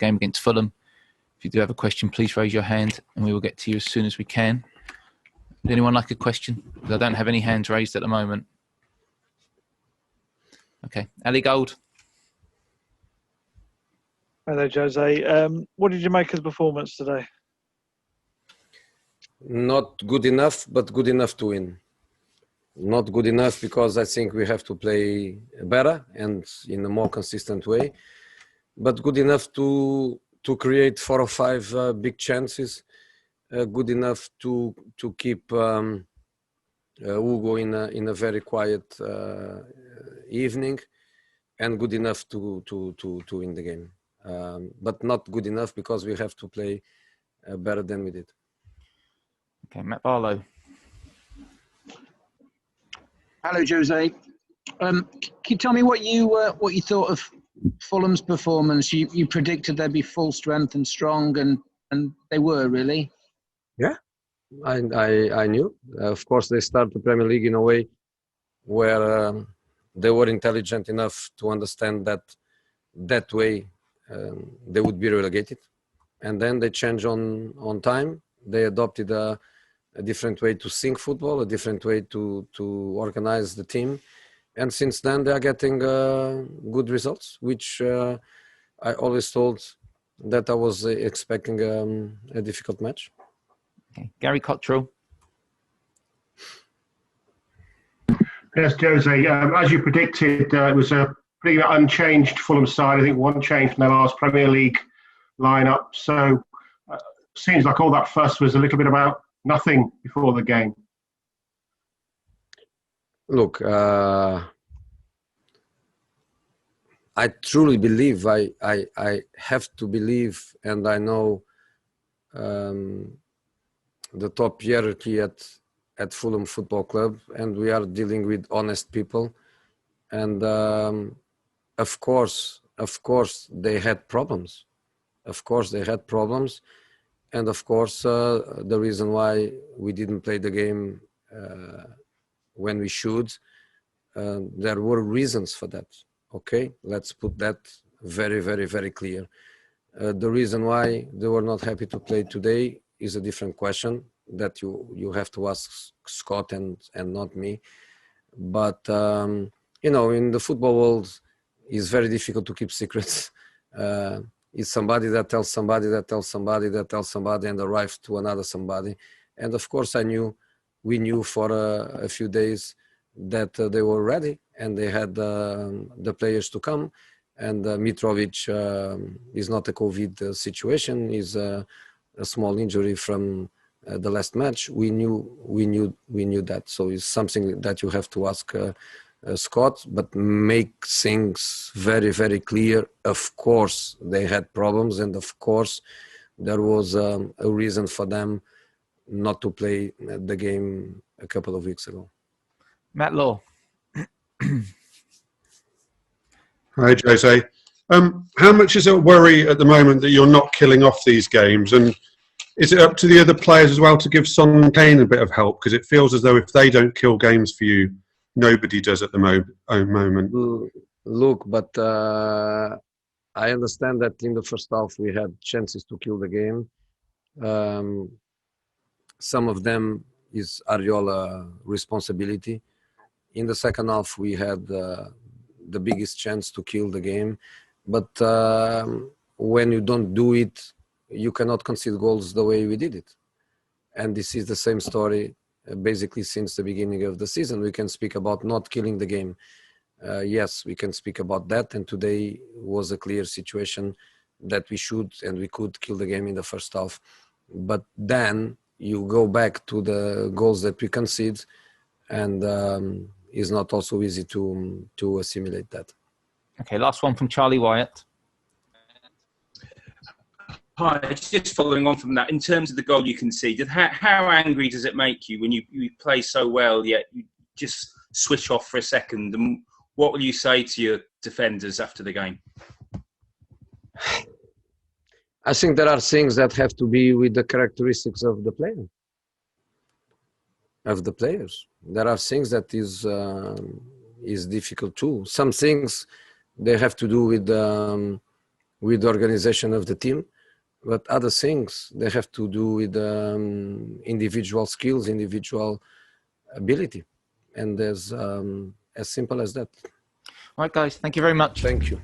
game against Fulham. If you do have a question, please raise your hand and we will get to you as soon as we can. Would anyone like a question? Because I don't have any hands raised at the moment. Okay, Ali Gold. Hello, Jose. What did you make of the performance today? Not good enough, but good enough to win. Not good enough because I think we have to play better and in a more consistent way. But good enough to create 4 or 5 big chances. Good enough to keep Hugo in a very quiet evening, and good enough to win the game. But not good enough because we have to play better than we did. Okay, Matt Barlow. Hello, Jose. Can you tell me what you thought of Fulham's performance? You predicted they'd be full strength and strong, and they were really. Yeah, I knew. Of course, they start the Premier League in a way where they were intelligent enough to understand that way they would be relegated, and then they changed on time. They adopted a different way to think football, a different way to organize the team, and since then they are getting good results, which I always told that I was expecting a difficult match. Okay. Gary Cottrell. Yes, Jose, as you predicted, it was a pretty unchanged Fulham side. I think one change from their last Premier League lineup. So seems like all that fuss was a little bit about nothing before the game. Look, I truly believe, I have to believe, and I know the top hierarchy at Fulham Football Club, and we are dealing with honest people. And of course, they had problems. Of course, they had problems. And of course, the reason why we didn't play the game when we should, there were reasons for that. Okay, let's put that very, very, very clear. The reason why they were not happy to play today is a different question that you have to ask Scott and not me. But in the football world, it's very difficult to keep secrets. It's somebody that tells somebody that tells somebody that tells somebody and arrives to another somebody. And of course, we knew for a few days that they were ready and they had the players to come. And Mitrovic is not a COVID situation; is a small injury from the last match. We knew that. So it's something that you have to ask Scott, but make things very, very clear. Of course, they had problems, and of course, there was a reason for them not to play the game a couple of weeks ago. Matt Law. Hi, Jose. How much is it a worry at the moment that you're not killing off these games? And is it up to the other players as well to give Son and Kane a bit of help? Because it feels as though if they don't kill games for you, nobody does at the moment. Look, but I understand that in the first half we had chances to kill the game. Some of them is Ariola responsibility. In the second half we had the biggest chance to kill the game. But when you don't do it, you cannot concede goals the way we did it. And this is the same story basically since the beginning of the season. We can speak about not killing the game. Yes, we can speak about that. And today was a clear situation that we should and we could kill the game in the first half. But then you go back to the goals that we concede, and it's not also easy to assimilate that. Okay, last one from Charlie Wyatt. Hi, just following on from that, in terms of the goal you conceded, how angry does it make you when you play so well, yet you just switch off for a second? And what will you say to your defenders after the game? I think there are things that have to be with the characteristics of the player, of the players. There are things that is difficult too. Some things they have to do with with the organization of the team. But other things, they have to do with individual skills, individual ability. And there's as simple as that. All right, guys. Thank you very much. Thank you.